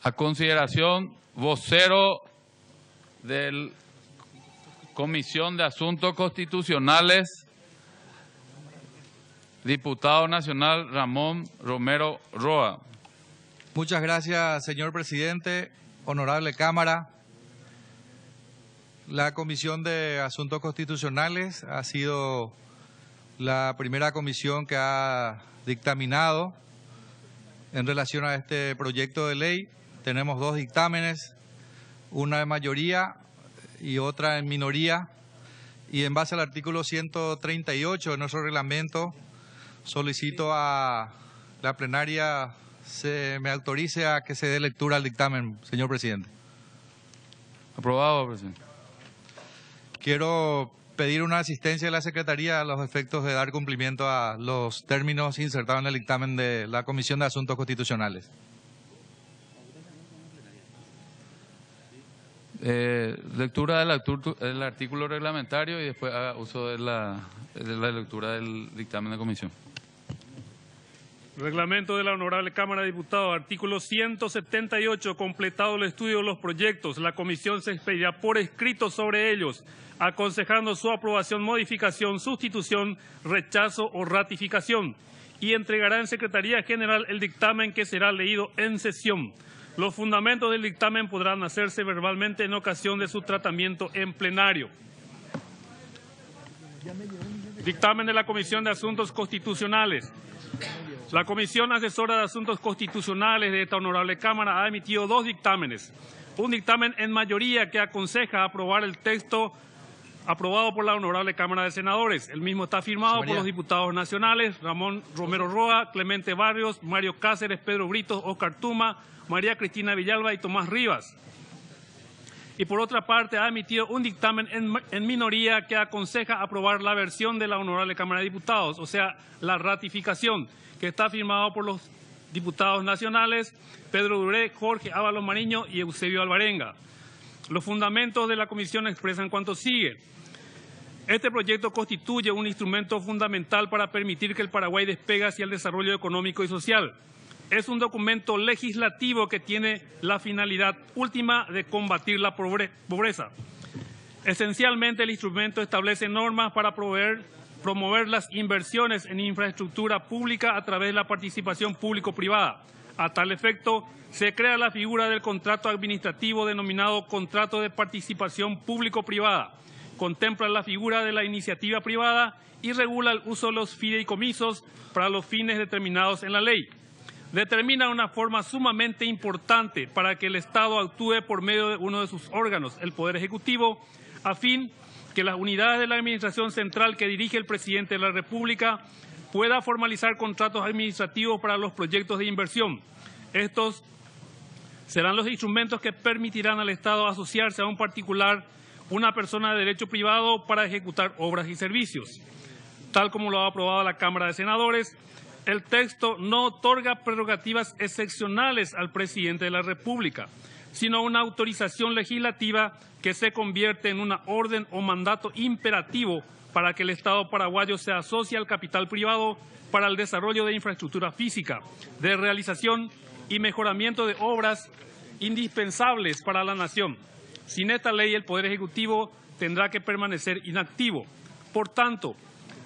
A consideración, vocero de la Comisión de Asuntos Constitucionales, diputado nacional Ramón Romero Roa. Muchas gracias, señor presidente. Honorable Cámara, la Comisión de Asuntos Constitucionales ha sido la primera comisión que ha dictaminado en relación a este proyecto de ley. Tenemos dos dictámenes, una de mayoría y otra en minoría, y en base al artículo 138 de nuestro reglamento solicito a la plenaria se me autorice a que se dé lectura al dictamen, señor presidente. Aprobado, presidente. Quiero pedir una asistencia de la Secretaría a los efectos de dar cumplimiento a los términos insertados en el dictamen de la Comisión de Asuntos Constitucionales. Lectura del artículo reglamentario y después haga uso de la lectura del dictamen de comisión. Reglamento de la Honorable Cámara de Diputados, artículo 178, completado el estudio de los proyectos, la comisión se expedirá por escrito sobre ellos, aconsejando su aprobación, modificación, sustitución, rechazo o ratificación, y entregará en Secretaría General el dictamen que será leído en sesión. Los fundamentos del dictamen podrán hacerse verbalmente en ocasión de su tratamiento en plenario. Dictamen de la Comisión de Asuntos Constitucionales. La Comisión Asesora de Asuntos Constitucionales de esta Honorable Cámara ha emitido dos dictámenes. Un dictamen en mayoría que aconseja aprobar el texto aprobado por la Honorable Cámara de Senadores. El mismo está firmado por los diputados nacionales Ramón Romero Roa, Clemente Barrios, Mario Cáceres, Pedro Britos, Oscar Tuma, María Cristina Villalba y Tomás Rivas. Y por otra parte ha emitido un dictamen en minoría que aconseja aprobar la versión de la Honorable Cámara de Diputados, o sea, la ratificación, que está firmado por los diputados nacionales Pedro Duré, Jorge Ábalos Mariño y Eusebio Alvarenga. Los fundamentos de la comisión expresan cuanto sigue. Este proyecto constituye un instrumento fundamental para permitir que el Paraguay despegue hacia el desarrollo económico y social. Es un documento legislativo que tiene la finalidad última de combatir la pobreza. Esencialmente, el instrumento establece normas para promover las inversiones en infraestructura pública a través de la participación público-privada. A tal efecto, se crea la figura del contrato administrativo denominado contrato de participación público-privada. Contempla la figura de la iniciativa privada y regula el uso de los fideicomisos para los fines determinados en la ley. Determina una forma sumamente importante para que el Estado actúe por medio de uno de sus órganos, el Poder Ejecutivo, a fin que las unidades de la Administración Central que dirige el Presidente de la República pueda formalizar contratos administrativos para los proyectos de inversión. Estos serán los instrumentos que permitirán al Estado asociarse a un particular, una persona de derecho privado, para ejecutar obras y servicios. Tal como lo ha aprobado la Cámara de Senadores, el texto no otorga prerrogativas excepcionales al Presidente de la República, sino una autorización legislativa que se convierte en una orden o mandato imperativo para que el Estado paraguayo se asocie al capital privado para el desarrollo de infraestructura física, de realización y mejoramiento de obras indispensables para la nación. Sin esta ley, el Poder Ejecutivo tendrá que permanecer inactivo. Por tanto,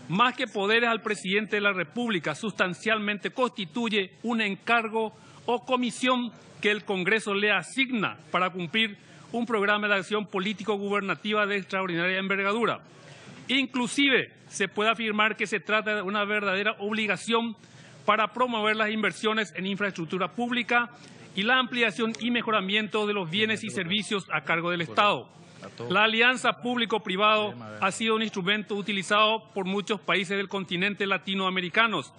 más que poderes al Presidente de la República, sustancialmente constituye un encargo o comisión que el Congreso le asigna para cumplir un programa de acción político-gubernativa de extraordinaria envergadura. Inclusive, se puede afirmar que se trata de una verdadera obligación para promover las inversiones en infraestructura pública y la ampliación y mejoramiento de los bienes y servicios a cargo del Estado. La alianza público-privado ha sido un instrumento utilizado por muchos países del continente latinoamericanos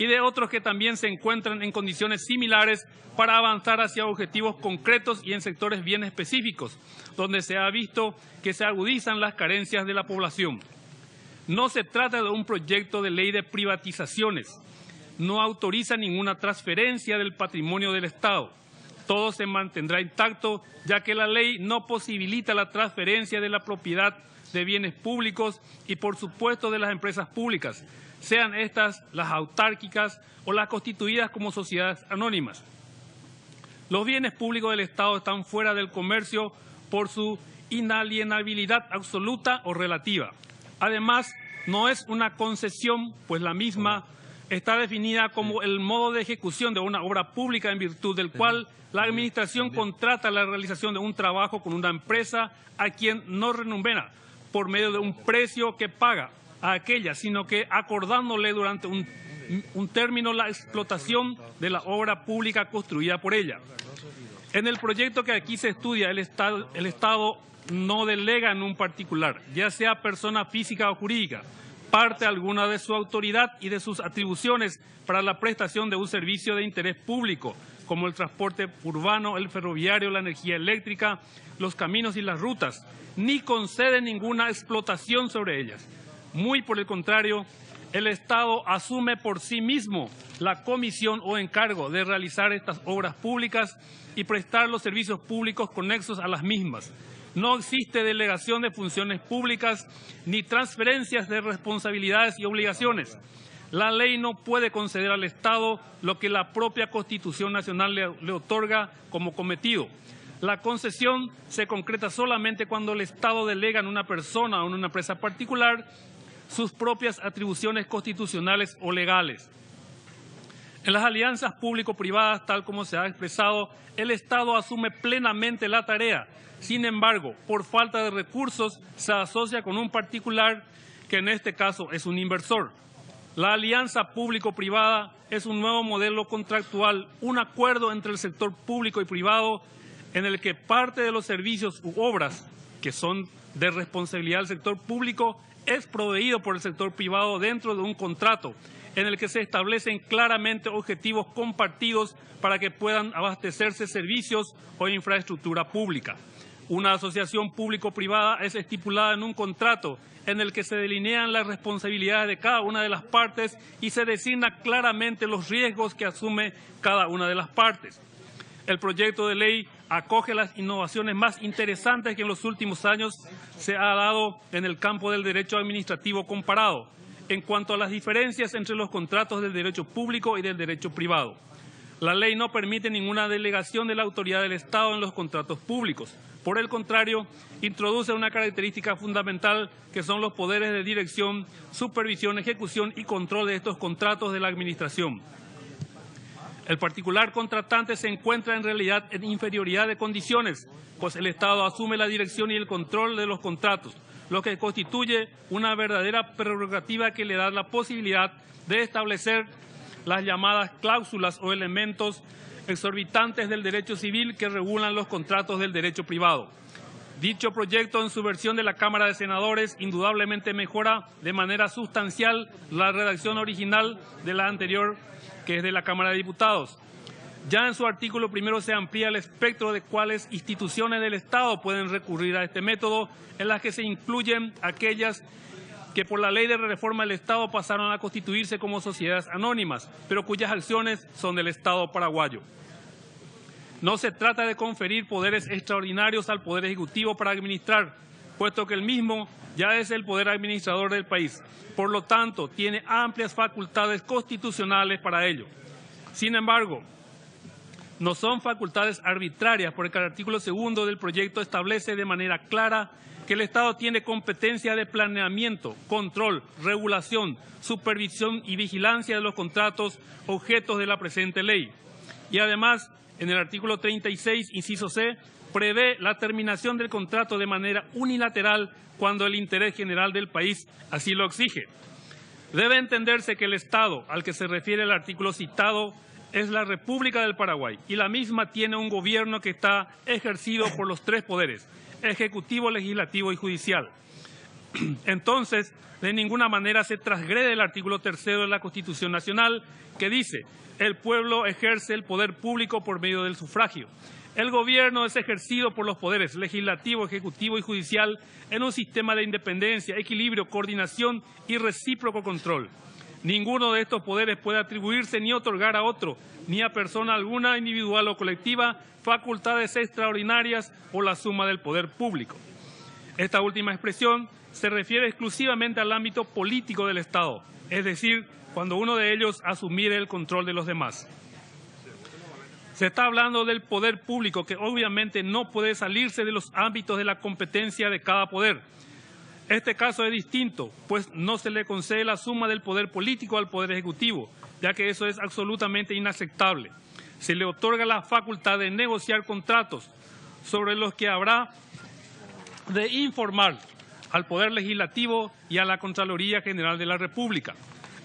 y de otros que también se encuentran en condiciones similares para avanzar hacia objetivos concretos y en sectores bien específicos, donde se ha visto que se agudizan las carencias de la población. No se trata de un proyecto de ley de privatizaciones, no autoriza ninguna transferencia del patrimonio del Estado. Todo se mantendrá intacto, ya que la ley no posibilita la transferencia de la propiedad de bienes públicos y, por supuesto, de las empresas públicas, sean estas las autárquicas o las constituidas como sociedades anónimas. Los bienes públicos del Estado están fuera del comercio por su inalienabilidad absoluta o relativa. Además, no es una concesión, pues la misma está definida como el modo de ejecución de una obra pública en virtud del cual la Administración contrata la realización de un trabajo con una empresa a quien no remunera por medio de un precio que paga a aquella, sino que acordándole durante un término la explotación de la obra pública construida por ella. En el proyecto que aquí se estudia, el Estado no delega en un particular, ya sea persona física o jurídica, parte alguna de su autoridad y de sus atribuciones para la prestación de un servicio de interés público, como el transporte urbano, el ferroviario, la energía eléctrica, los caminos y las rutas, ni concede ninguna explotación sobre ellas. Muy por el contrario, el Estado asume por sí mismo la comisión o encargo de realizar estas obras públicas y prestar los servicios públicos conexos a las mismas. No existe delegación de funciones públicas ni transferencias de responsabilidades y obligaciones. La ley no puede conceder al Estado lo que la propia Constitución Nacional le otorga como cometido. La concesión se concreta solamente cuando el Estado delega en una persona o en una empresa particular sus propias atribuciones constitucionales o legales. En las alianzas público-privadas, tal como se ha expresado, el Estado asume plenamente la tarea. Sin embargo, por falta de recursos, se asocia con un particular que en este caso es un inversor. La alianza público-privada es un nuevo modelo contractual, un acuerdo entre el sector público y privado en el que parte de los servicios u obras que son de responsabilidad del sector público es proveído por el sector privado dentro de un contrato en el que se establecen claramente objetivos compartidos para que puedan abastecerse servicios o infraestructura pública. Una asociación público-privada es estipulada en un contrato en el que se delinean las responsabilidades de cada una de las partes y se designa claramente los riesgos que asume cada una de las partes. El proyecto de ley acoge las innovaciones más interesantes que en los últimos años se ha dado en el campo del derecho administrativo comparado, en cuanto a las diferencias entre los contratos del derecho público y del derecho privado. La ley no permite ninguna delegación de la autoridad del Estado en los contratos públicos. Por el contrario, introduce una característica fundamental que son los poderes de dirección, supervisión, ejecución y control de estos contratos de la Administración. El particular contratante se encuentra en realidad en inferioridad de condiciones, pues el Estado asume la dirección y el control de los contratos, lo que constituye una verdadera prerrogativa que le da la posibilidad de establecer las llamadas cláusulas o elementos exorbitantes del derecho civil que regulan los contratos del derecho privado. Dicho proyecto, en su versión de la Cámara de Senadores, indudablemente mejora de manera sustancial la redacción original de la anterior, que es de la Cámara de Diputados. Ya en su artículo primero se amplía el espectro de cuáles instituciones del Estado pueden recurrir a este método, en las que se incluyen aquellas que por la ley de reforma del Estado pasaron a constituirse como sociedades anónimas, pero cuyas acciones son del Estado paraguayo. No se trata de conferir poderes extraordinarios al Poder Ejecutivo para administrar, puesto que el mismo ya es el poder administrador del país. Por lo tanto, tiene amplias facultades constitucionales para ello. Sin embargo, no son facultades arbitrarias, porque el artículo 2 del proyecto establece de manera clara que el Estado tiene competencia de planeamiento, control, regulación, supervisión y vigilancia de los contratos objetos de la presente ley. Y además, en el artículo 36, inciso C, prevé la terminación del contrato de manera unilateral cuando el interés general del país así lo exige. Debe entenderse que el Estado al que se refiere el artículo citado es la República del Paraguay y la misma tiene un gobierno que está ejercido por los tres poderes, ejecutivo, legislativo y judicial. Entonces, de ninguna manera se transgrede el artículo 3 de la Constitución Nacional, que dice: el pueblo ejerce el poder público por medio del sufragio. El gobierno es ejercido por los poderes legislativo, ejecutivo y judicial en un sistema de independencia, equilibrio, coordinación y recíproco control. Ninguno de estos poderes puede atribuirse ni otorgar a otro, ni a persona alguna, individual o colectiva, facultades extraordinarias o la suma del poder público. Esta última expresión se refiere exclusivamente al ámbito político del Estado, es decir, cuando uno de ellos asumiere el control de los demás. Se está hablando del poder público, que obviamente no puede salirse de los ámbitos de la competencia de cada poder. Este caso es distinto, pues no se le concede la suma del poder político al poder ejecutivo, ya que eso es absolutamente inaceptable. Se le otorga la facultad de negociar contratos sobre los que habrá de informar al Poder Legislativo y a la Contraloría General de la República.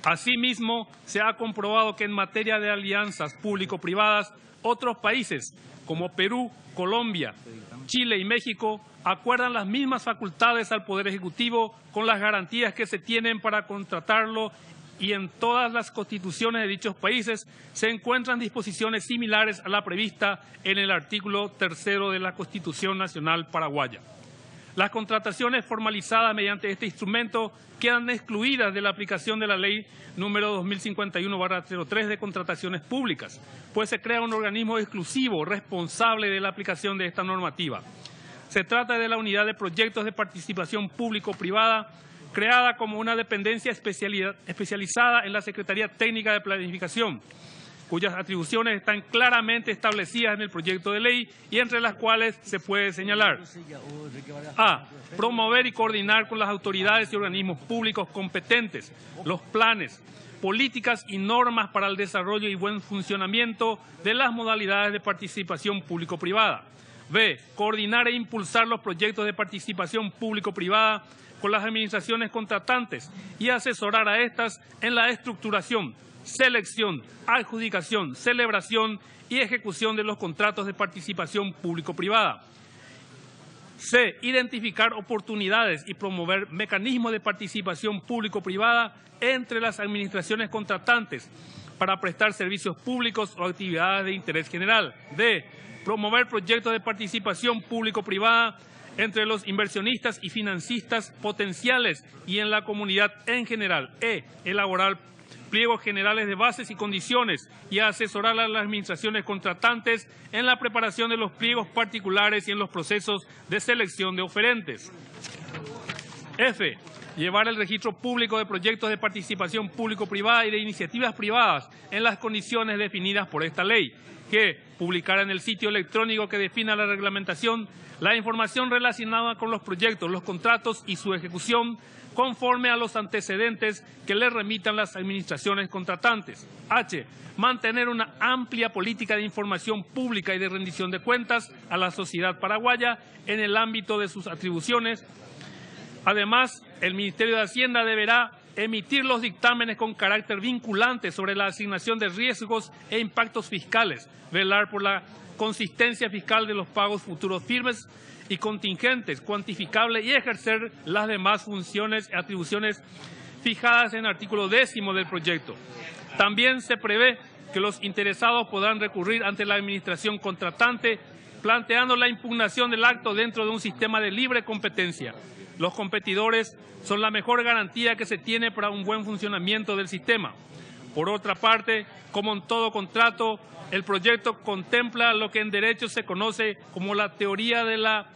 Asimismo, se ha comprobado que en materia de alianzas público-privadas, otros países como Perú, Colombia, Chile y México acuerdan las mismas facultades al Poder Ejecutivo con las garantías que se tienen para contratarlo, y en todas las constituciones de dichos países se encuentran disposiciones similares a la prevista en el artículo 3º de la Constitución Nacional Paraguaya. Las contrataciones formalizadas mediante este instrumento quedan excluidas de la aplicación de la Ley número 2051/03 de contrataciones públicas, pues se crea un organismo exclusivo responsable de la aplicación de esta normativa. Se trata de la Unidad de Proyectos de Participación Público-Privada, creada como una dependencia especializada en la Secretaría Técnica de Planificación, cuyas atribuciones están claramente establecidas en el proyecto de ley y entre las cuales se puede señalar: a. Promover y coordinar con las autoridades y organismos públicos competentes los planes, políticas y normas para el desarrollo y buen funcionamiento de las modalidades de participación público-privada. B. Coordinar e impulsar los proyectos de participación público-privada con las administraciones contratantes y asesorar a estas en la estructuración, selección, adjudicación, celebración y ejecución de los contratos de participación público-privada. C. Identificar oportunidades y promover mecanismos de participación público-privada entre las administraciones contratantes para prestar servicios públicos o actividades de interés general. D. Promover proyectos de participación público-privada entre los inversionistas y financistas potenciales y en la comunidad en general. E. Elaborar pliegos generales de bases y condiciones y asesorar a las administraciones contratantes en la preparación de los pliegos particulares y en los procesos de selección de oferentes. F. Llevar el registro público de proyectos de participación público-privada y de iniciativas privadas en las condiciones definidas por esta ley. G. Publicar en el sitio electrónico que defina la reglamentación la información relacionada con los proyectos, los contratos y su ejecución, conforme a los antecedentes que le remitan las administraciones contratantes. H. Mantener una amplia política de información pública y de rendición de cuentas a la sociedad paraguaya en el ámbito de sus atribuciones. Además, el Ministerio de Hacienda deberá emitir los dictámenes con carácter vinculante sobre la asignación de riesgos e impactos fiscales, velar por la consistencia fiscal de los pagos futuros firmes y contingentes, cuantificables, y ejercer las demás funciones y atribuciones fijadas en el artículo 10º del proyecto. También se prevé que los interesados podrán recurrir ante la administración contratante planteando la impugnación del acto dentro de un sistema de libre competencia. Los competidores son la mejor garantía que se tiene para un buen funcionamiento del sistema. Por otra parte, como en todo contrato, el proyecto contempla lo que en derecho se conoce como la teoría de la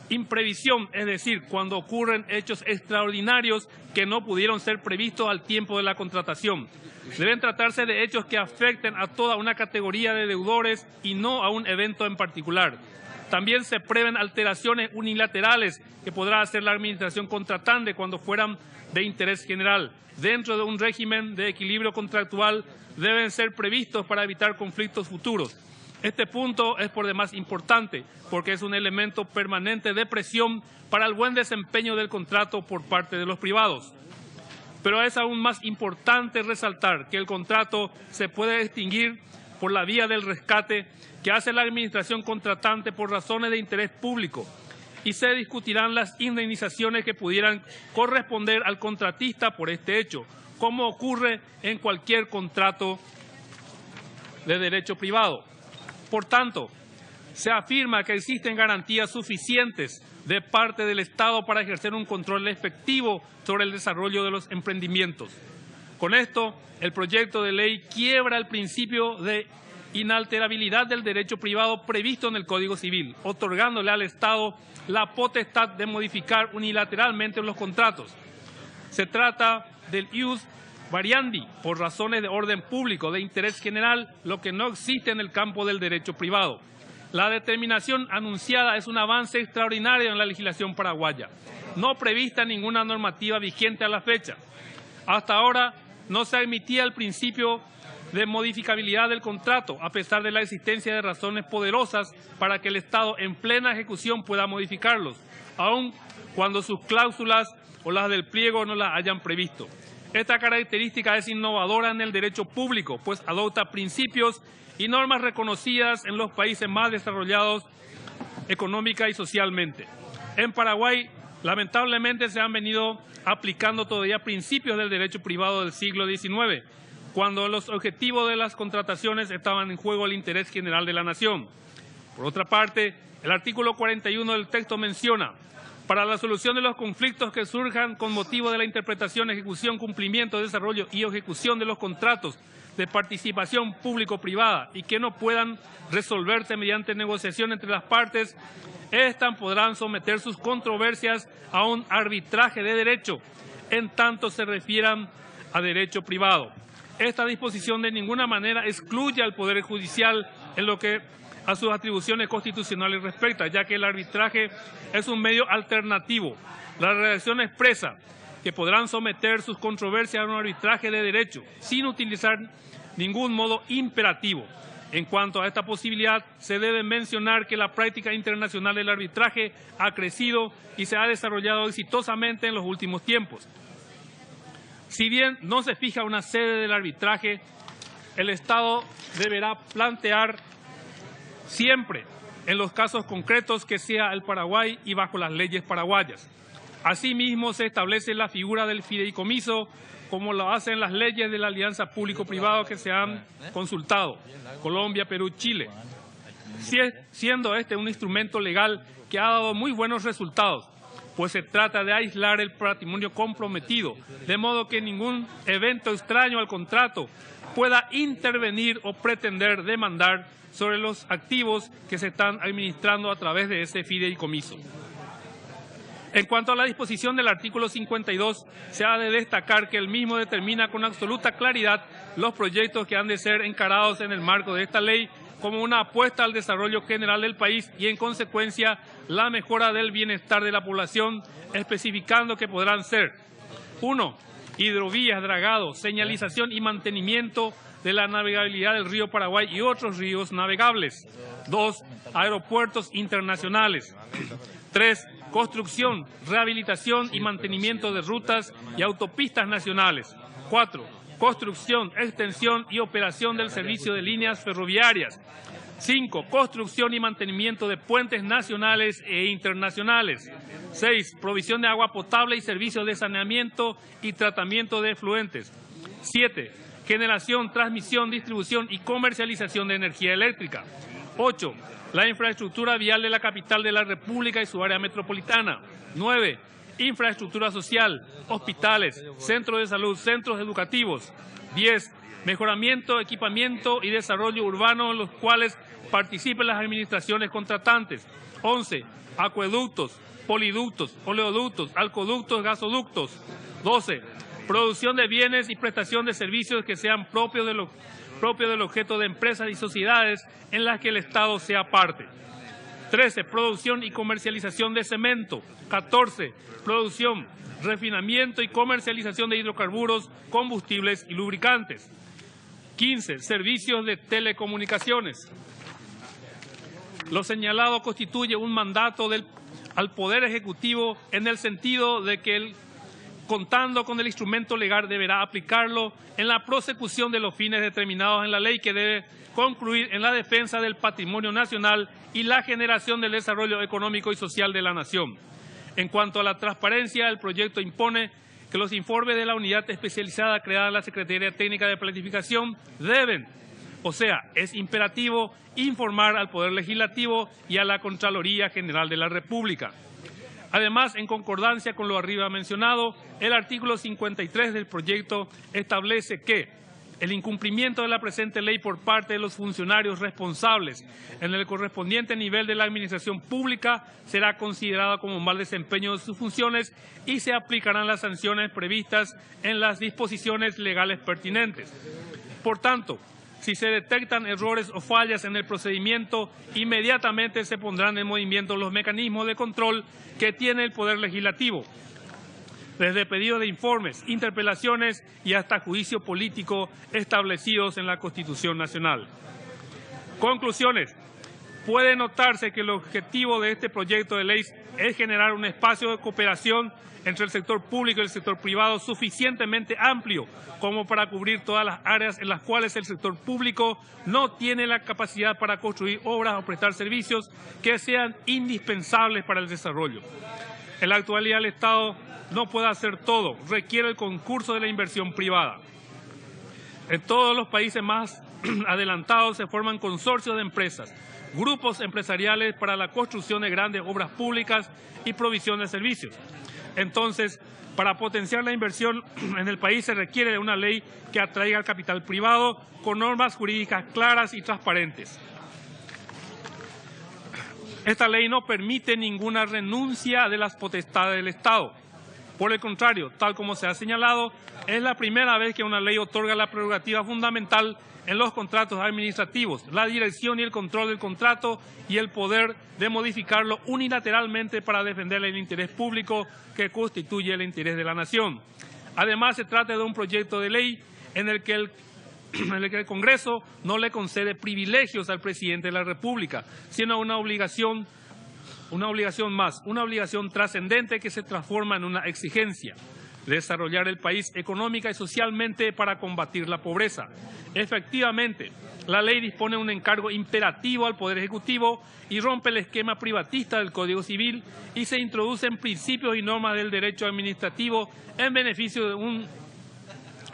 imprevisión, es decir, cuando ocurren hechos extraordinarios que no pudieron ser previstos al tiempo de la contratación. Deben tratarse de hechos que afecten a toda una categoría de deudores y no a un evento en particular. También se prevén alteraciones unilaterales que podrá hacer la administración contratante cuando fueran de interés general. Dentro de un régimen de equilibrio contractual deben ser previstos para evitar conflictos futuros. Este punto es por demás importante porque es un elemento permanente de presión para el buen desempeño del contrato por parte de los privados. Pero es aún más importante resaltar que el contrato se puede extinguir por la vía del rescate que hace la administración contratante por razones de interés público y se discutirán las indemnizaciones que pudieran corresponder al contratista por este hecho, como ocurre en cualquier contrato de derecho privado. Por tanto, se afirma que existen garantías suficientes de parte del Estado para ejercer un control efectivo sobre el desarrollo de los emprendimientos. Con esto, el proyecto de ley quiebra el principio de inalterabilidad del derecho privado previsto en el Código Civil, otorgándole al Estado la potestad de modificar unilateralmente los contratos. Se trata del ius variandi por razones de orden público, de interés general, lo que no existe en el campo del derecho privado. La determinación anunciada es un avance extraordinario en la legislación paraguaya, no prevista en ninguna normativa vigente a la fecha. Hasta ahora no se admitía el principio de modificabilidad del contrato, a pesar de la existencia de razones poderosas para que el Estado en plena ejecución pueda modificarlos, aun cuando sus cláusulas o las del pliego no las hayan previsto. Esta característica es innovadora en el derecho público, pues adopta principios y normas reconocidas en los países más desarrollados económica y socialmente. En Paraguay, lamentablemente, se han venido aplicando todavía principios del derecho privado del siglo XIX, cuando los objetivos de las contrataciones estaban en juego el interés general de la nación. Por otra parte, el artículo 41 del texto menciona: para la solución de los conflictos que surjan con motivo de la interpretación, ejecución, cumplimiento, desarrollo y ejecución de los contratos de participación público-privada y que no puedan resolverse mediante negociación entre las partes, estas podrán someter sus controversias a un arbitraje de derecho, en tanto se refieran a derecho privado. Esta disposición de ninguna manera excluye al Poder Judicial en lo que a sus atribuciones constitucionales respecta, ya que el arbitraje es un medio alternativo. La redacción expresa que podrán someter sus controversias a un arbitraje de derecho, sin utilizar ningún modo imperativo. En cuanto a esta posibilidad, se debe mencionar que la práctica internacional del arbitraje ha crecido y se ha desarrollado exitosamente en los últimos tiempos. Si bien no se fija una sede del arbitraje, el Estado deberá plantear siempre, en los casos concretos, que sea el Paraguay y bajo las leyes paraguayas. Asimismo, se establece la figura del fideicomiso, como lo hacen las leyes de la alianza público-privado que se han consultado: Colombia, Perú, Chile, siendo este un instrumento legal que ha dado muy buenos resultados, pues se trata de aislar el patrimonio comprometido, de modo que ningún evento extraño al contrato pueda intervenir o pretender demandar sobre los activos que se están administrando a través de ese fideicomiso. En cuanto a la disposición del artículo 52, se ha de destacar que el mismo determina con absoluta claridad los proyectos que han de ser encarados en el marco de esta ley como una apuesta al desarrollo general del país y, en consecuencia, la mejora del bienestar de la población, especificando que podrán ser: 1. Hidrovías, dragado, señalización y mantenimiento de la navegabilidad del río Paraguay y otros ríos navegables. 2. Aeropuertos internacionales. 3. Construcción, rehabilitación y mantenimiento de rutas y autopistas nacionales. 4. Construcción, extensión y operación del servicio de líneas ferroviarias. 5. Construcción y mantenimiento de puentes nacionales e internacionales. 6. Provisión de agua potable y servicios de saneamiento y tratamiento de efluentes. 7. Generación, transmisión, distribución y comercialización de energía eléctrica. 8. La infraestructura vial de la capital de la República y su área metropolitana. 9. Infraestructura social, hospitales, centros de salud, centros educativos. 10. Mejoramiento, equipamiento y desarrollo urbano en los cuales participen las administraciones contratantes. 11. Acueductos, poliductos, oleoductos, alcoductos, gasoductos. 12. Producción de bienes y prestación de servicios que sean propios del objeto de empresas y sociedades en las que el Estado sea parte. 13. Producción y comercialización de cemento. 14. Producción, refinamiento y comercialización de hidrocarburos, combustibles y lubricantes. 15. Servicios de telecomunicaciones. Lo señalado constituye un mandato al Poder Ejecutivo en el sentido de que él, contando con el instrumento legal, deberá aplicarlo en la prosecución de los fines determinados en la ley, que debe concluir en la defensa del patrimonio nacional y la generación del desarrollo económico y social de la nación. En cuanto a la transparencia, el proyecto impone que los informes de la unidad especializada creada en la Secretaría Técnica de Planificación es imperativo informar al Poder Legislativo y a la Contraloría General de la República. Además, en concordancia con lo arriba mencionado, el artículo 53 del proyecto establece que El incumplimiento de la presente ley por parte de los funcionarios responsables en el correspondiente nivel de la administración pública será considerado como mal desempeño de sus funciones y se aplicarán las sanciones previstas en las disposiciones legales pertinentes. Por tanto, si se detectan errores o fallas en el procedimiento, inmediatamente se pondrán en movimiento los mecanismos de control que tiene el Poder Legislativo, desde pedidos de informes, interpelaciones y hasta juicio político establecidos en la Constitución Nacional. Conclusiones. Puede notarse que el objetivo de este proyecto de ley es generar un espacio de cooperación entre el sector público y el sector privado suficientemente amplio como para cubrir todas las áreas en las cuales el sector público no tiene la capacidad para construir obras o prestar servicios que sean indispensables para el desarrollo. En la actualidad el Estado no puede hacer todo, requiere el concurso de la inversión privada. En todos los países más adelantados se forman consorcios de empresas, grupos empresariales para la construcción de grandes obras públicas y provisión de servicios. Entonces, para potenciar la inversión en el país se requiere de una ley que atraiga al capital privado con normas jurídicas claras y transparentes. Esta ley no permite ninguna renuncia de las potestades del Estado. Por el contrario, tal como se ha señalado, es la primera vez que una ley otorga la prerrogativa fundamental en los contratos administrativos, la dirección y el control del contrato y el poder de modificarlo unilateralmente para defender el interés público que constituye el interés de la nación. Además, se trata de un proyecto de ley en el que el Congreso no le concede privilegios al presidente de la República, sino una obligación trascendente que se transforma en una exigencia: desarrollar el país económica y socialmente para combatir la pobreza. Efectivamente, la ley dispone un encargo imperativo al Poder Ejecutivo y rompe el esquema privatista del Código Civil y se introducen principios y normas del derecho administrativo en beneficio de un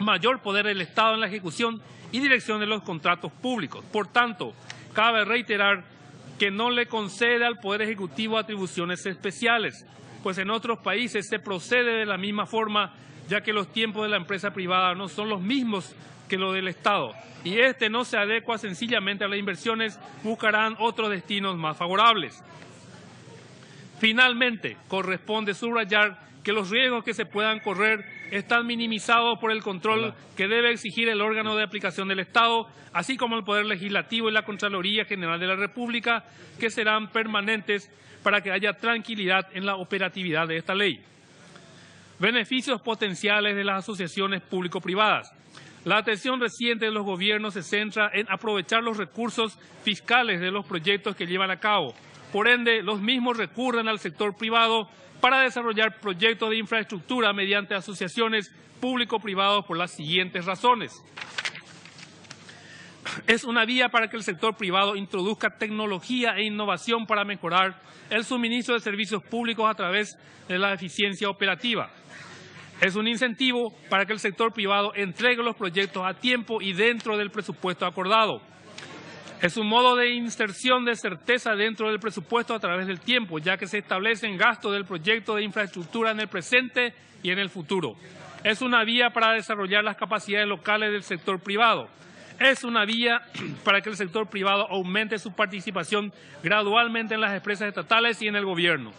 mayor poder del Estado en la ejecución y dirección de los contratos públicos. Por tanto, cabe reiterar que no le concede al Poder Ejecutivo atribuciones especiales, pues en otros países se procede de la misma forma, ya que los tiempos de la empresa privada no son los mismos que los del Estado, y este no se adecua sencillamente a las inversiones, buscarán otros destinos más favorables. Finalmente, corresponde subrayar que los riesgos que se puedan correr están minimizados por el control que debe exigir el órgano de aplicación del Estado, así como el Poder Legislativo y la Contraloría General de la República, que serán permanentes para que haya tranquilidad en la operatividad de esta ley. Beneficios potenciales de las asociaciones público-privadas. La atención reciente de los gobiernos se centra en aprovechar los recursos fiscales de los proyectos que llevan a cabo. Por ende, los mismos recurren al sector privado para desarrollar proyectos de infraestructura mediante asociaciones público-privados por las siguientes razones. Es una vía para que el sector privado introduzca tecnología e innovación para mejorar el suministro de servicios públicos a través de la eficiencia operativa. Es un incentivo para que el sector privado entregue los proyectos a tiempo y dentro del presupuesto acordado. Es un modo de inserción de certeza dentro del presupuesto a través del tiempo, ya que se establecen gastos del proyecto de infraestructura en el presente y en el futuro. Es una vía para desarrollar las capacidades locales del sector privado. Es una vía para que el sector privado aumente su participación gradualmente en las empresas estatales y en el gobierno.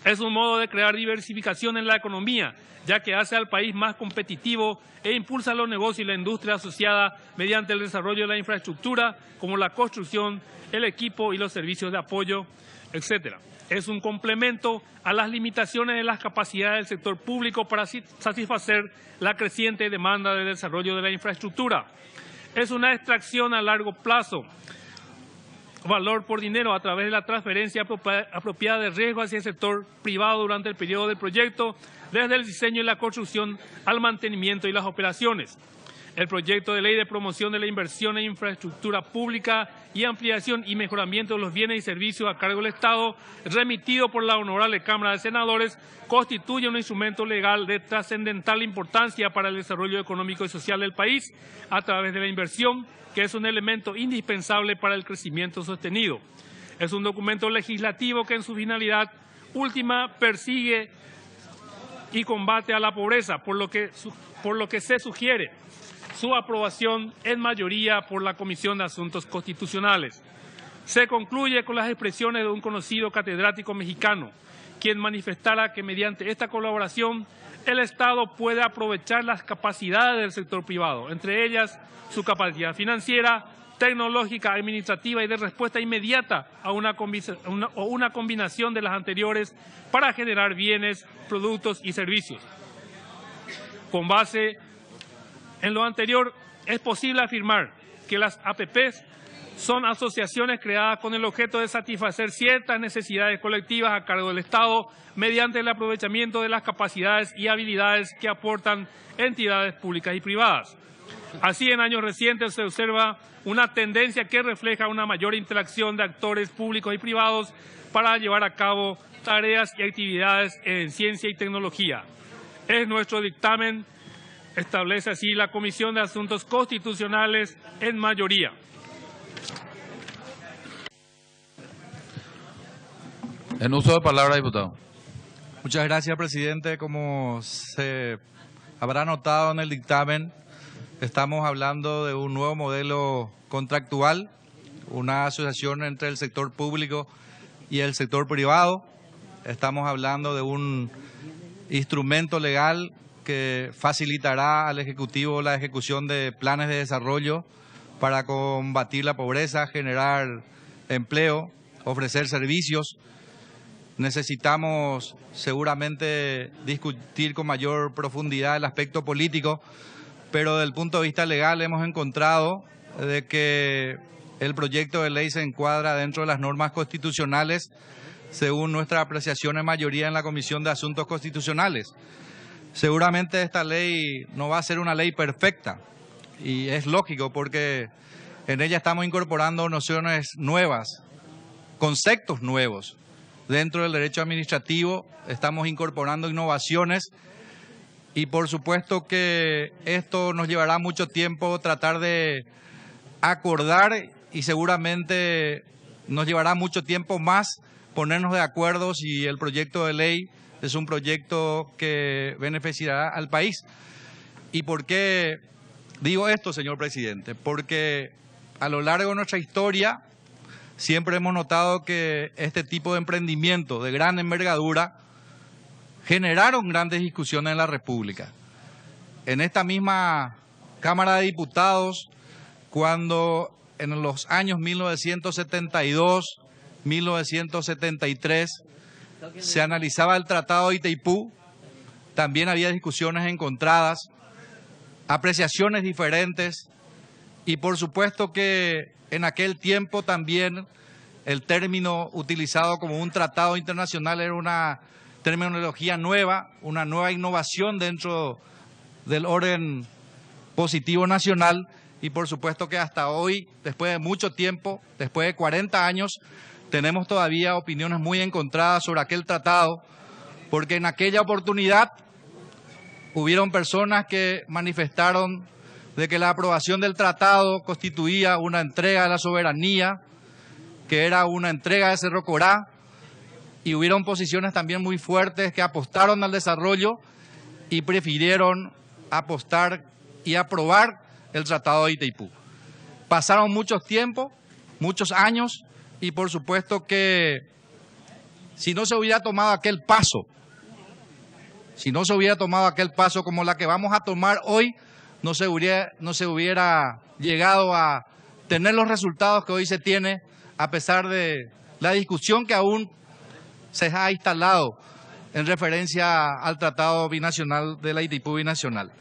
Es un modo de crear diversificación en la economía, ya que hace al país más competitivo e impulsa los negocios y la industria asociada mediante el desarrollo de la infraestructura, como la construcción, el equipo y los servicios de apoyo, etc. Es un complemento a las limitaciones de las capacidades del sector público para satisfacer la creciente demanda de desarrollo de la infraestructura. Es una extracción a largo plazo, valor por dinero a través de la transferencia apropiada de riesgo hacia el sector privado durante el periodo del proyecto, desde el diseño y la construcción al mantenimiento y las operaciones. El proyecto de ley de promoción de la inversión en infraestructura pública y ampliación y mejoramiento de los bienes y servicios a cargo del Estado, remitido por la Honorable Cámara de Senadores, constituye un instrumento legal de trascendental importancia para el desarrollo económico y social del país a través de la inversión, que es un elemento indispensable para el crecimiento sostenido. Es un documento legislativo que en su finalidad última persigue y combate a la pobreza, por lo que se sugiere su aprobación en mayoría por la Comisión de Asuntos Constitucionales. Se concluye con las expresiones de un conocido catedrático mexicano, quien manifestara que mediante esta colaboración el Estado puede aprovechar las capacidades del sector privado, entre ellas su capacidad financiera, tecnológica, administrativa y de respuesta inmediata a una combinación de las anteriores para generar bienes, productos y servicios. Con base en lo anterior, es posible afirmar que las APPs son asociaciones creadas con el objeto de satisfacer ciertas necesidades colectivas a cargo del Estado mediante el aprovechamiento de las capacidades y habilidades que aportan entidades públicas y privadas. Así, en años recientes se observa una tendencia que refleja una mayor interacción de actores públicos y privados para llevar a cabo tareas y actividades en ciencia y tecnología. Es nuestro dictamen, establece así la Comisión de Asuntos Constitucionales en mayoría. En uso de palabra, diputado. Muchas gracias, presidente. Como se habrá notado en el dictamen, estamos hablando de un nuevo modelo contractual, una asociación entre el sector público y el sector privado. Estamos hablando de un instrumento legal que facilitará al Ejecutivo la ejecución de planes de desarrollo para combatir la pobreza, generar empleo, ofrecer servicios. Necesitamos seguramente discutir con mayor profundidad el aspecto político, pero desde el punto de vista legal hemos encontrado de que el proyecto de ley se encuadra dentro de las normas constitucionales según nuestra apreciación en mayoría en la Comisión de Asuntos Constitucionales. Seguramente esta ley no va a ser una ley perfecta y es lógico porque en ella estamos incorporando nociones nuevas, conceptos nuevos. Dentro del derecho administrativo estamos incorporando innovaciones y por supuesto que esto nos llevará mucho tiempo tratar de acordar y seguramente nos llevará mucho tiempo más ponernos de acuerdo si el proyecto de ley es un proyecto que beneficiará al país. ¿Y por qué digo esto, señor presidente? Porque a lo largo de nuestra historia siempre hemos notado que este tipo de emprendimiento de gran envergadura generaron grandes discusiones en la República. En esta misma Cámara de Diputados, cuando en los años 1972, 1973, se analizaba el Tratado de Itaipú, también había discusiones encontradas, apreciaciones diferentes y por supuesto que en aquel tiempo también el término utilizado como un tratado internacional era una terminología nueva, una nueva innovación dentro del orden positivo nacional y por supuesto que hasta hoy, después de mucho tiempo, después de 40 años, tenemos todavía opiniones muy encontradas sobre aquel tratado, porque en aquella oportunidad hubieron personas que manifestaron de que la aprobación del tratado constituía una entrega de la soberanía, que era una entrega de Cerro Corá, y hubieron posiciones también muy fuertes que apostaron al desarrollo y prefirieron apostar y aprobar el Tratado de Itaipú. Pasaron muchos tiempos, muchos años, y por supuesto que si no se hubiera tomado aquel paso, como la que vamos a tomar hoy, no se hubiera llegado a tener los resultados que hoy se tiene, a pesar de la discusión que aún se ha instalado en referencia al Tratado Binacional de la Itaipú Binacional.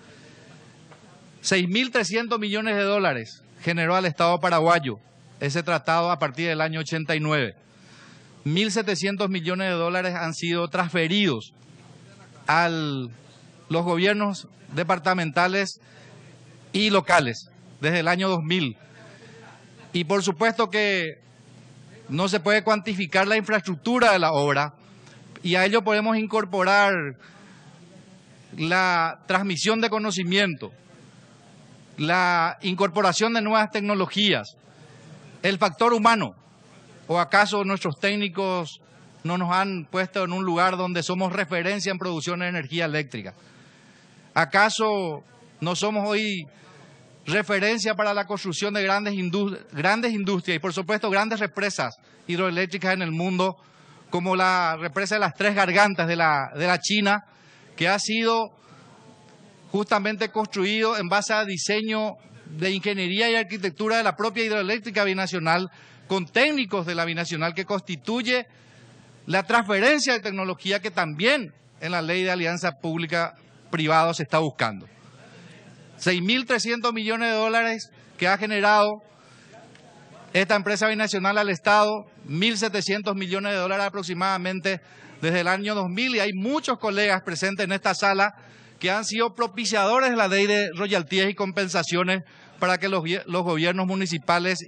6.300 millones de dólares generó al Estado paraguayo ese tratado a partir del año 89. 1.700 millones de dólares han sido transferidos a los gobiernos departamentales y locales desde el año 2000. Y por supuesto que no se puede cuantificar la infraestructura de la obra y a ello podemos incorporar la transmisión de conocimiento, la incorporación de nuevas tecnologías, el factor humano. ¿O acaso nuestros técnicos no nos han puesto en un lugar donde somos referencia en producción de energía eléctrica? ¿Acaso no somos hoy referencia para la construcción de grandes industrias y, por supuesto, grandes represas hidroeléctricas en el mundo, como la represa de las Tres Gargantas de la China, que ha sido justamente construido en base a diseño de ingeniería y arquitectura de la propia hidroeléctrica binacional, con técnicos de la binacional, que constituye la transferencia de tecnología que también en la ley de alianza pública-privado se está buscando. 6.300 millones de dólares que ha generado esta empresa binacional al Estado, 1.700 millones de dólares aproximadamente desde el año 2000, y hay muchos colegas presentes en esta sala que han sido propiciadores de la ley de royaltías y compensaciones para que los gobiernos municipales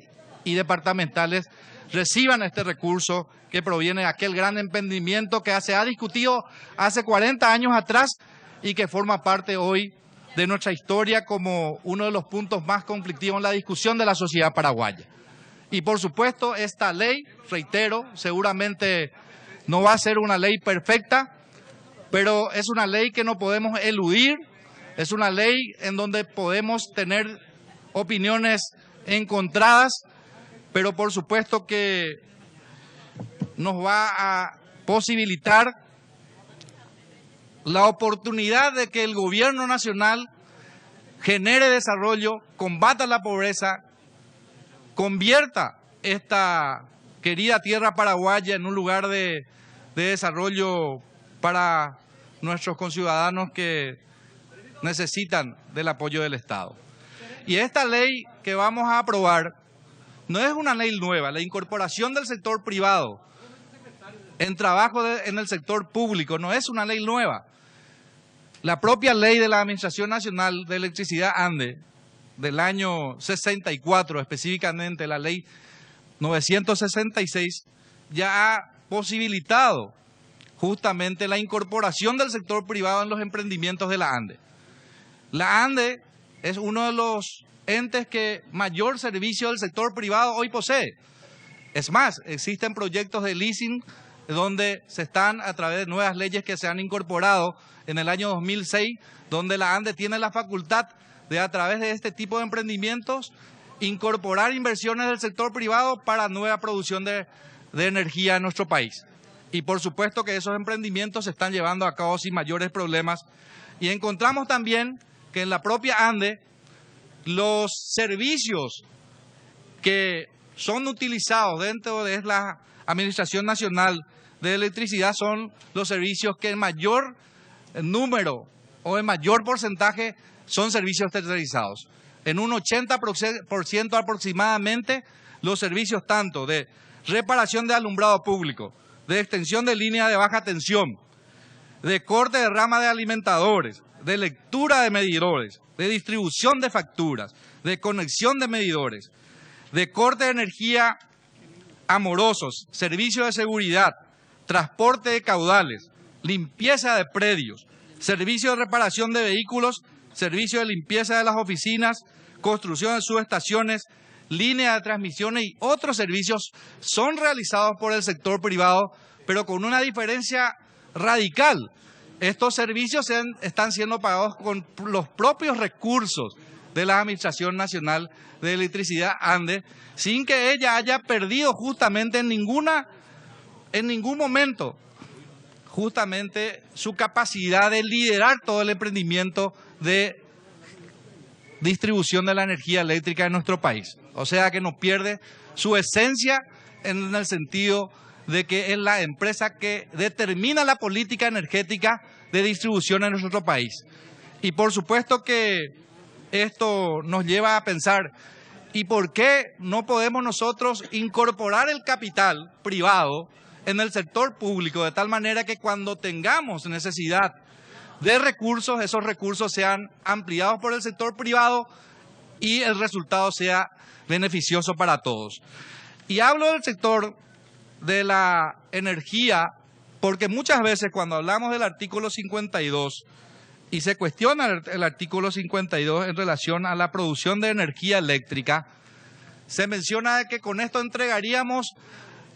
y departamentales reciban este recurso que proviene de aquel gran emprendimiento que se ha discutido hace 40 años atrás y que forma parte hoy de nuestra historia como uno de los puntos más conflictivos en la discusión de la sociedad paraguaya. Y por supuesto, esta ley, reitero, seguramente no va a ser una ley perfecta, pero es una ley que no podemos eludir, es una ley en donde podemos tener opiniones encontradas, pero por supuesto que nos va a posibilitar la oportunidad de que el gobierno nacional genere desarrollo, combata la pobreza, convierta esta querida tierra paraguaya en un lugar de desarrollo para nuestros conciudadanos que necesitan del apoyo del Estado. Y esta ley que vamos a aprobar no es una ley nueva. La incorporación del sector privado en trabajo en el sector público no es una ley nueva. La propia ley de la Administración Nacional de Electricidad ANDE del año 64, específicamente la ley 966, ya ha posibilitado justamente la incorporación del sector privado en los emprendimientos de la ANDE. La ANDE es uno de los entes que mayor servicio del sector privado hoy posee. Es más, existen proyectos de leasing donde se están, a través de nuevas leyes que se han incorporado en el año 2006, donde la ANDE tiene la facultad de, a través de este tipo de emprendimientos, incorporar inversiones del sector privado para nueva producción de energía en nuestro país. Y por supuesto que esos emprendimientos se están llevando a cabo sin mayores problemas. Y encontramos también que en la propia ANDE los servicios que son utilizados dentro de la Administración Nacional de Electricidad son los servicios que en mayor número o en mayor porcentaje son servicios tercerizados. En un 80% aproximadamente los servicios tanto de reparación de alumbrado público, de extensión de línea de baja tensión, de corte de rama de alimentadores, de lectura de medidores, de distribución de facturas, de conexión de medidores, de corte de energía amorosos, servicio de seguridad, transporte de caudales, limpieza de predios, servicio de reparación de vehículos, servicio de limpieza de las oficinas, construcción de subestaciones, línea de transmisiones y otros servicios son realizados por el sector privado, pero con una diferencia radical. Estos servicios están siendo pagados con los propios recursos de la Administración Nacional de Electricidad ANDE, sin que ella haya perdido justamente en ningún momento justamente su capacidad de liderar todo el emprendimiento de distribución de la energía eléctrica en nuestro país. O sea que no pierde su esencia en el sentido de que es la empresa que determina la política energética de distribución en nuestro país. Y por supuesto que esto nos lleva a pensar, ¿y por qué no podemos nosotros incorporar el capital privado en el sector público de tal manera que cuando tengamos necesidad de recursos, esos recursos sean ampliados por el sector privado y el resultado sea beneficioso para todos? Y hablo del sector de la energía porque muchas veces cuando hablamos del artículo 52 y se cuestiona el artículo 52 en relación a la producción de energía eléctrica, se menciona que con esto entregaríamos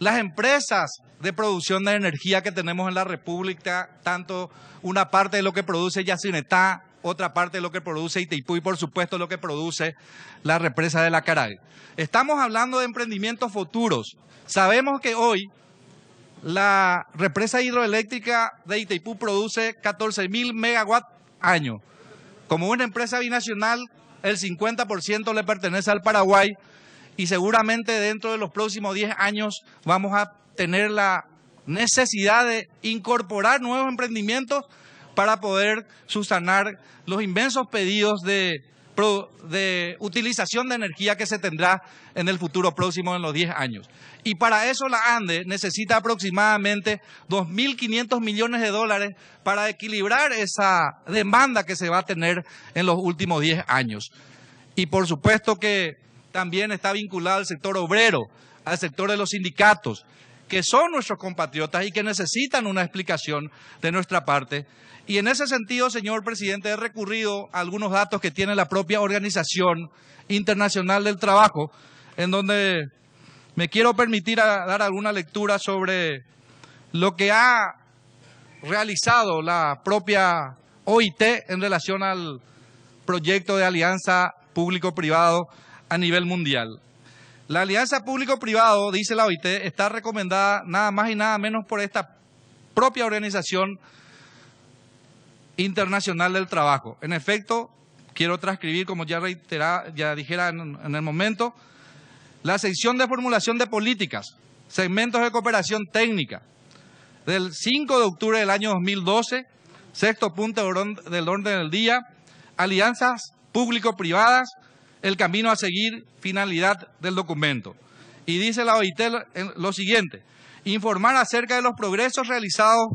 las empresas de producción de energía que tenemos en la República, tanto una parte de lo que produce Yacyretá, otra parte de lo que produce Itaipú y por supuesto lo que produce la represa de la Caray. Estamos hablando de emprendimientos futuros. Sabemos que hoy la represa hidroeléctrica de Itaipú produce 14.000 megawatts año. Como una empresa binacional, el 50% le pertenece al Paraguay y seguramente dentro de los próximos 10 años vamos a tener la necesidad de incorporar nuevos emprendimientos para poder subsanar los inmensos pedidos de utilización de energía que se tendrá en el futuro próximo en los 10 años. Y para eso la ANDE necesita aproximadamente 2.500 millones de dólares para equilibrar esa demanda que se va a tener en los últimos 10 años. Y por supuesto que también está vinculado al sector obrero, al sector de los sindicatos, que son nuestros compatriotas y que necesitan una explicación de nuestra parte. Y en ese sentido, señor presidente, he recurrido a algunos datos que tiene la propia Organización Internacional del Trabajo, en donde me quiero permitir dar alguna lectura sobre lo que ha realizado la propia OIT en relación al proyecto de alianza público-privado a nivel mundial. La alianza público-privado, dice la OIT, está recomendada nada más y nada menos por esta propia Organización Internacional del Trabajo. En efecto, quiero transcribir, como ya dijera en el momento, la sección de formulación de políticas, segmentos de cooperación técnica, del 5 de octubre del año 2012, sexto punto del orden del día, alianzas público-privadas, el camino a seguir, finalidad del documento. Y dice la OIT lo siguiente: informar acerca de los progresos realizados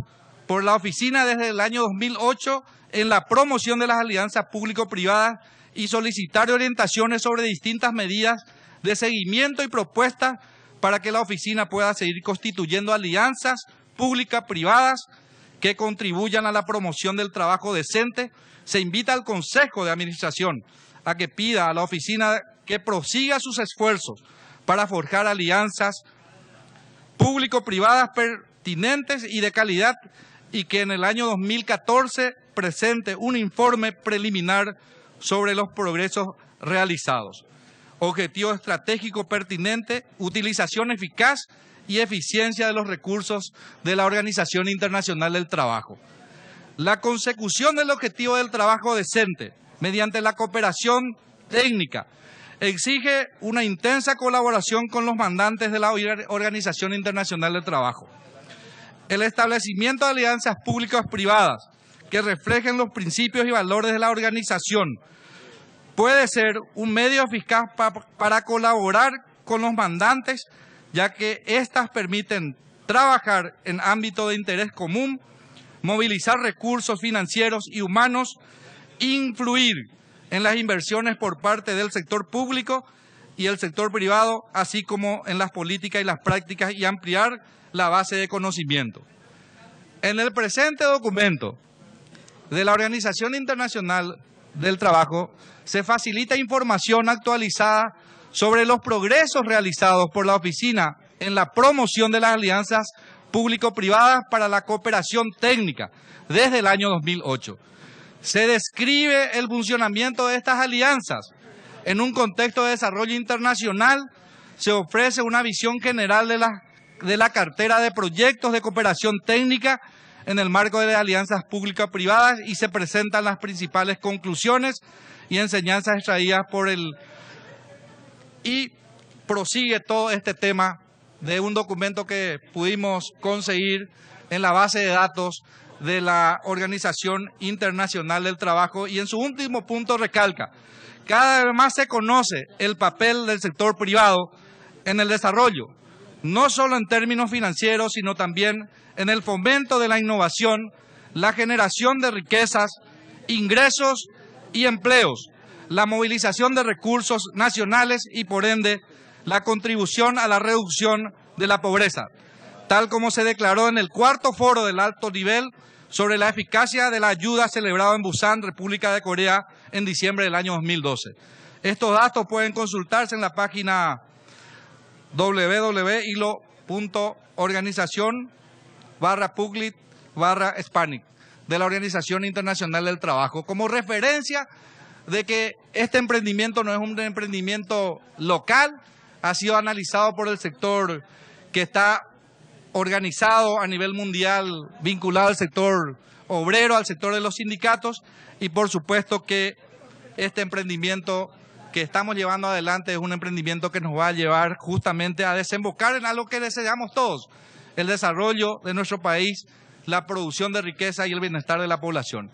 por la oficina desde el año 2008 en la promoción de las alianzas público-privadas y solicitar orientaciones sobre distintas medidas de seguimiento y propuestas para que la oficina pueda seguir constituyendo alianzas públicas-privadas que contribuyan a la promoción del trabajo decente. Se invita al Consejo de Administración a que pida a la oficina que prosiga sus esfuerzos para forjar alianzas público-privadas pertinentes y de calidad, y que en el año 2014 presente un informe preliminar sobre los progresos realizados. Objetivo estratégico pertinente, utilización eficaz y eficiencia de los recursos de la Organización Internacional del Trabajo. La consecución del objetivo del trabajo decente mediante la cooperación técnica exige una intensa colaboración con los mandantes de la Organización Internacional del Trabajo. El establecimiento de alianzas públicas-privadas que reflejen los principios y valores de la organización puede ser un medio eficaz para colaborar con los mandantes, ya que éstas permiten trabajar en ámbito de interés común, movilizar recursos financieros y humanos, influir en las inversiones por parte del sector público y el sector privado, así como en las políticas y las prácticas, y ampliar la base de conocimiento. En el presente documento de la Organización Internacional del Trabajo se facilita información actualizada sobre los progresos realizados por la oficina en la promoción de las alianzas público-privadas para la cooperación técnica desde el año 2008. Se describe el funcionamiento de estas alianzas en un contexto de desarrollo internacional. Se ofrece una visión general de la cartera de proyectos de cooperación técnica en el marco de las alianzas públicas-privadas y se presentan las principales conclusiones y enseñanzas extraídas por y prosigue todo este tema de un documento que pudimos conseguir en la base de datos de la Organización Internacional del Trabajo, y en su último punto recalca: cada vez más se conoce el papel del sector privado en el desarrollo, no solo en términos financieros, sino también en el fomento de la innovación, la generación de riquezas, ingresos y empleos, la movilización de recursos nacionales y, por ende, la contribución a la reducción de la pobreza, tal como se declaró en el cuarto foro del alto nivel sobre la eficacia de la ayuda celebrado en Busan, República de Corea, en diciembre del año 2012. Estos datos pueden consultarse en la página www.ilo.organizacion/public/Hispanic de la Organización Internacional del Trabajo, como referencia de que este emprendimiento no es un emprendimiento local, ha sido analizado por el sector que está organizado a nivel mundial, vinculado al sector obrero, al sector de los sindicatos, y por supuesto que este emprendimiento que estamos llevando adelante es un emprendimiento que nos va a llevar justamente a desembocar en algo que deseamos todos, el desarrollo de nuestro país, la producción de riqueza y el bienestar de la población.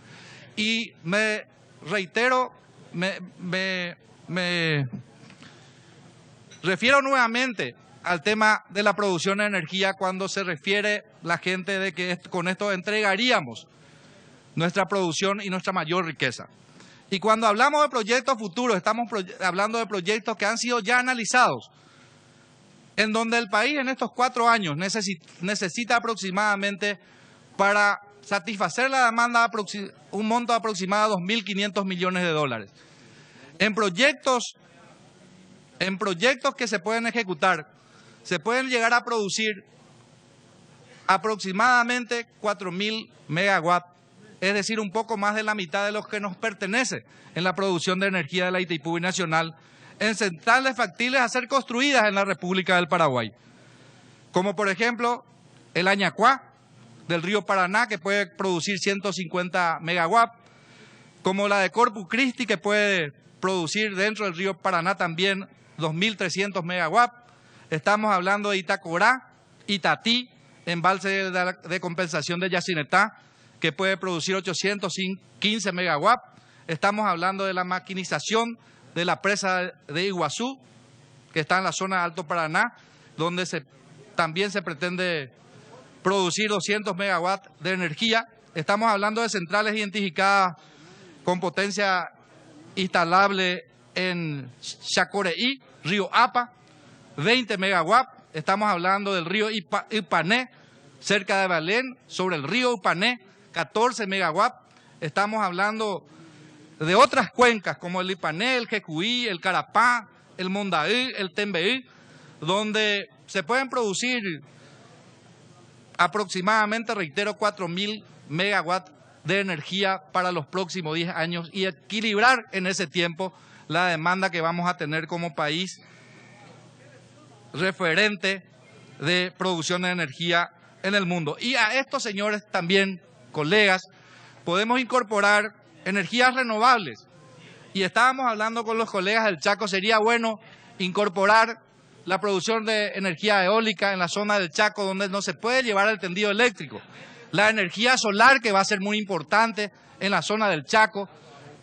Y me reitero, me refiero nuevamente al tema de la producción de energía cuando se refiere la gente de que con esto entregaríamos nuestra producción y nuestra mayor riqueza. Y cuando hablamos de proyectos futuros, estamos hablando de proyectos que han sido ya analizados, en donde el país en estos 4 años necesita aproximadamente, para satisfacer la demanda, un monto aproximado de $2.500 millones. En proyectos que se pueden ejecutar, se pueden llegar a producir aproximadamente 4.000 megawatts, es decir, un poco más de la mitad de lo que nos pertenece en la producción de energía de la Itaipú Binacional, en centrales factibles a ser construidas en la República del Paraguay, como por ejemplo el Añacuá del río Paraná, que puede producir 150 megawatts, como la de Corpus Christi, que puede producir dentro del río Paraná también 2.300 megawatts. Estamos hablando de Itacorá, Itatí, embalse de compensación de Yacinetá, que puede producir 815 megawatts. Estamos hablando de la maquinización de la presa de Iguazú, que está en la zona de Alto Paraná, donde también se pretende producir 200 megawatts de energía. Estamos hablando de centrales identificadas con potencia instalable en Chacoreí, río Apa, 20 megawatts. Estamos hablando del río Ipané, cerca de Belén, sobre el río Ipané, 14 megawatts. Estamos hablando de otras cuencas como el Ipané, el Jecuí, el Carapá, el Mondaí, el Tembeí, donde se pueden producir aproximadamente, reitero, 4.000 megawatts de energía para los próximos 10 años y equilibrar en ese tiempo la demanda que vamos a tener como país referente de producción de energía en el mundo. Y a estos señores también, colegas, podemos incorporar energías renovables. Y estábamos hablando con los colegas del Chaco, sería bueno incorporar la producción de energía eólica en la zona del Chaco, donde no se puede llevar el tendido eléctrico. La energía solar, que va a ser muy importante en la zona del Chaco,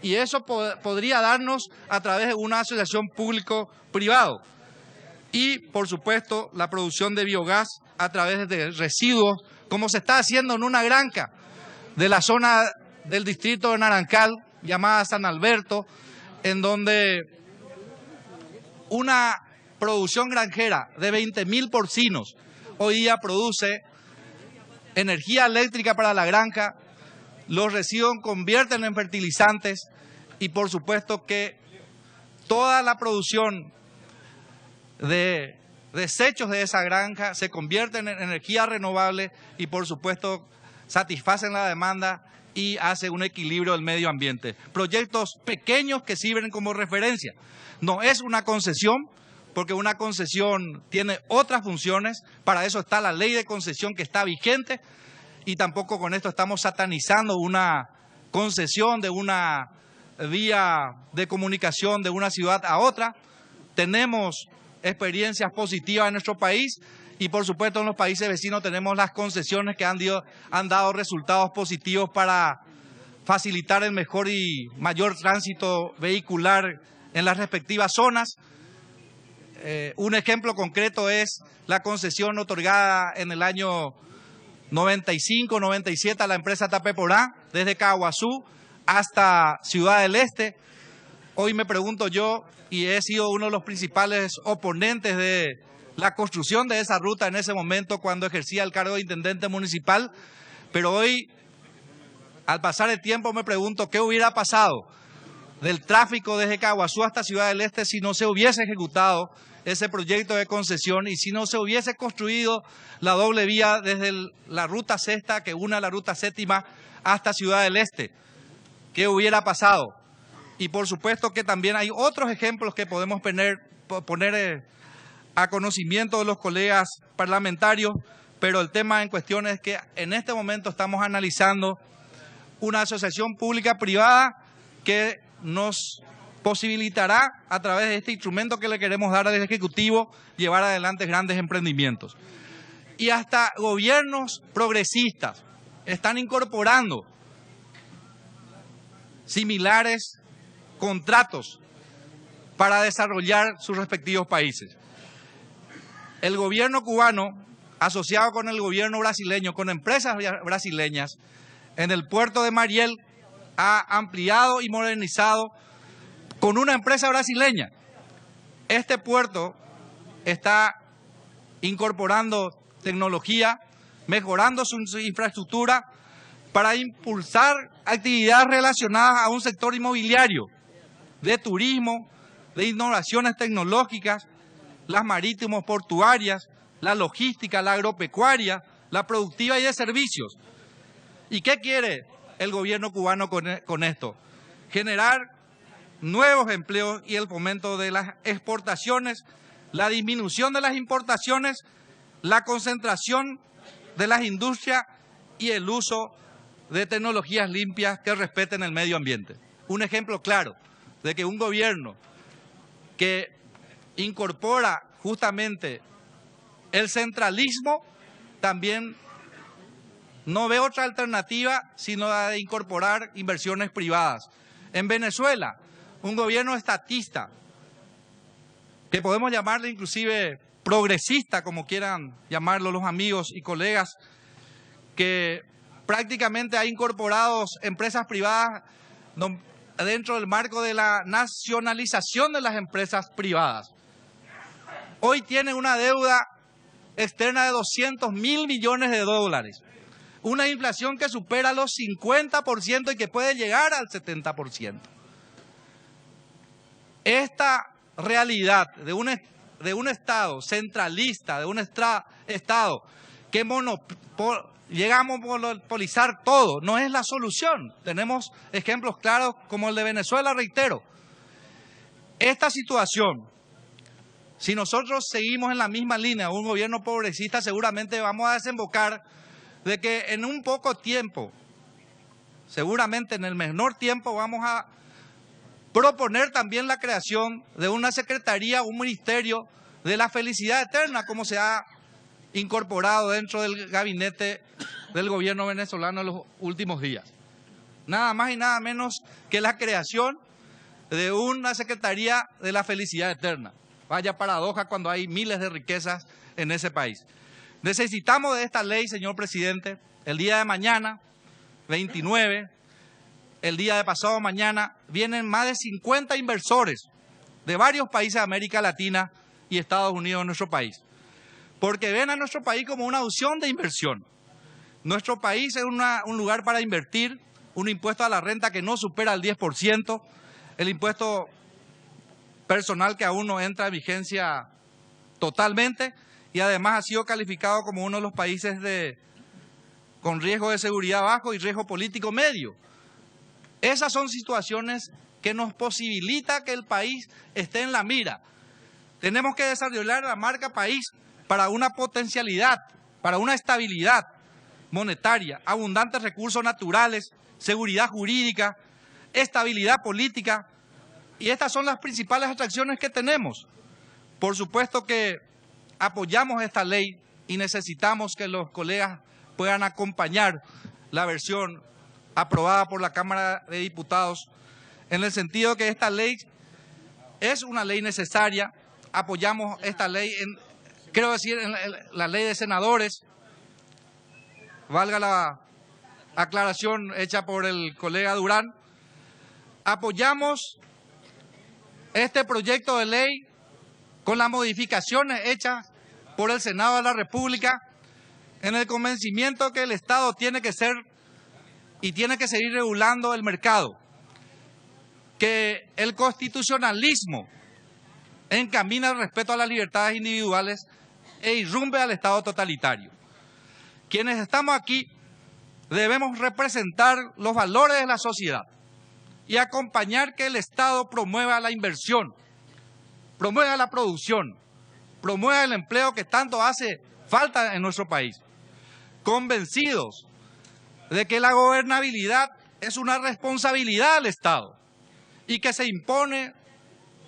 y eso podría darnos a través de una asociación público-privado. Y, por supuesto, la producción de biogás a través de residuos, como se está haciendo en una granja de la zona del distrito de Narancal, llamada San Alberto, en donde una producción granjera de 20.000 porcinos hoy día produce energía eléctrica para la granja, los residuos convierten en fertilizantes y por supuesto que toda la producción de desechos de esa granja se convierten en energía renovable y por supuesto satisfacen la demanda y hace un equilibrio del medio ambiente. Proyectos pequeños que sirven como referencia. No es una concesión, porque una concesión tiene otras funciones, para eso está la ley de concesión que está vigente y tampoco con esto estamos satanizando una concesión de una vía de comunicación de una ciudad a otra. Tenemos experiencias positivas en nuestro país y por supuesto en los países vecinos tenemos las concesiones que han dado resultados positivos para facilitar el mejor y mayor tránsito vehicular en las respectivas zonas. Un ejemplo concreto es la concesión otorgada en el año 95-97 a la empresa Tapeporá, desde Caguazú hasta Ciudad del Este. Hoy me pregunto yo, y he sido uno de los principales oponentes de la construcción de esa ruta en ese momento cuando ejercía el cargo de intendente municipal, pero hoy, al pasar el tiempo, me pregunto qué hubiera pasado del tráfico desde Caguazú hasta Ciudad del Este si no se hubiese ejecutado ese proyecto de concesión y si no se hubiese construido la doble vía desde la ruta sexta que une a la ruta séptima hasta Ciudad del Este. ¿Qué hubiera pasado? Y por supuesto que también hay otros ejemplos que podemos poner a conocimiento de los colegas parlamentarios, pero el tema en cuestión es que en este momento estamos analizando una asociación pública-privada que nos posibilitará, a través de este instrumento que le queremos dar al Ejecutivo, llevar adelante grandes emprendimientos. Y hasta gobiernos progresistas están incorporando similares contratos para desarrollar sus respectivos países. El gobierno cubano, asociado con el gobierno brasileño, con empresas brasileñas, en el puerto de Mariel, ha ampliado y modernizado con una empresa brasileña. Este puerto está incorporando tecnología, mejorando su infraestructura para impulsar actividades relacionadas a un sector inmobiliario, de turismo, de innovaciones tecnológicas, las marítimos portuarias, la logística, la agropecuaria, la productiva y de servicios. ¿Y qué quiere el gobierno cubano con esto? Generar nuevos empleos y el fomento de las exportaciones, la disminución de las importaciones, la concentración de las industrias y el uso de tecnologías limpias que respeten el medio ambiente. Un ejemplo claro de que un gobierno que incorpora justamente el centralismo también no ve otra alternativa sino la de incorporar inversiones privadas. En Venezuela, un gobierno estatista, que podemos llamarle inclusive progresista, como quieran llamarlo los amigos y colegas, que prácticamente ha incorporado empresas privadas dentro del marco de la nacionalización de las empresas privadas. Hoy tiene una deuda externa de 200.000 millones de dólares, una inflación que supera los 50% y que puede llegar al 70%. Esta realidad de un Estado centralista, de un Estado que llega a monopolizar todo, no es la solución. Tenemos ejemplos claros como el de Venezuela, reitero. Esta situación, si nosotros seguimos en la misma línea, un gobierno progresista, seguramente vamos a desembocar de que en un poco tiempo, seguramente en el menor tiempo, vamos a proponer también la creación de una secretaría, un ministerio de la felicidad eterna, como se ha incorporado dentro del gabinete del gobierno venezolano en los últimos días. Nada más y nada menos que la creación de una secretaría de la felicidad eterna. Vaya paradoja cuando hay miles de riquezas en ese país. Necesitamos de esta ley, señor presidente. El día de mañana, 29, el día de pasado mañana, vienen más de 50 inversores de varios países de América Latina y Estados Unidos en nuestro país, porque ven a nuestro país como una opción de inversión. Nuestro país es un lugar para invertir, un impuesto a la renta que no supera el 10%, el impuesto personal que aún no entra en vigencia totalmente y además ha sido calificado como uno de los países con riesgo de seguridad bajo y riesgo político medio. Esas son situaciones que nos posibilita que el país esté en la mira. Tenemos que desarrollar la marca país para una potencialidad, para una estabilidad monetaria, abundantes recursos naturales, seguridad jurídica, estabilidad política, y estas son las principales atracciones que tenemos. Por supuesto que apoyamos esta ley y necesitamos que los colegas puedan acompañar la versión aprobada por la Cámara de Diputados, en el sentido que esta ley es una ley necesaria. Apoyamos esta ley, en la ley de senadores, valga la aclaración hecha por el colega Durán. Apoyamos este proyecto de ley con las modificaciones hechas por el Senado de la República, en el convencimiento que el Estado tiene que ser y tiene que seguir regulando el mercado, que el constitucionalismo encamina el respeto a las libertades individuales e irrumpe al Estado totalitario. Quienes estamos aquí debemos representar los valores de la sociedad y acompañar que el Estado promueva la inversión, promueva la producción, promueva el empleo que tanto hace falta en nuestro país, convencidos de que la gobernabilidad es una responsabilidad del Estado y que se impone,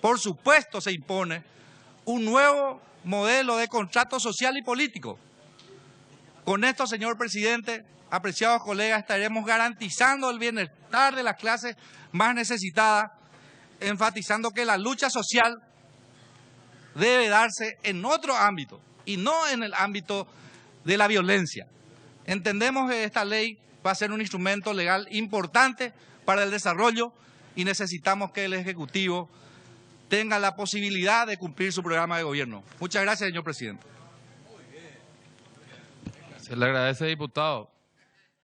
por supuesto se impone, un nuevo modelo de contrato social y político. Con esto, señor presidente, apreciados colegas, estaremos garantizando el bienestar de las clases más necesitadas, enfatizando que la lucha social debe darse en otro ámbito y no en el ámbito de la violencia. Entendemos que esta ley va a ser un instrumento legal importante para el desarrollo y necesitamos que el Ejecutivo tenga la posibilidad de cumplir su programa de gobierno. Muchas gracias, señor presidente. Se le agradece, diputado.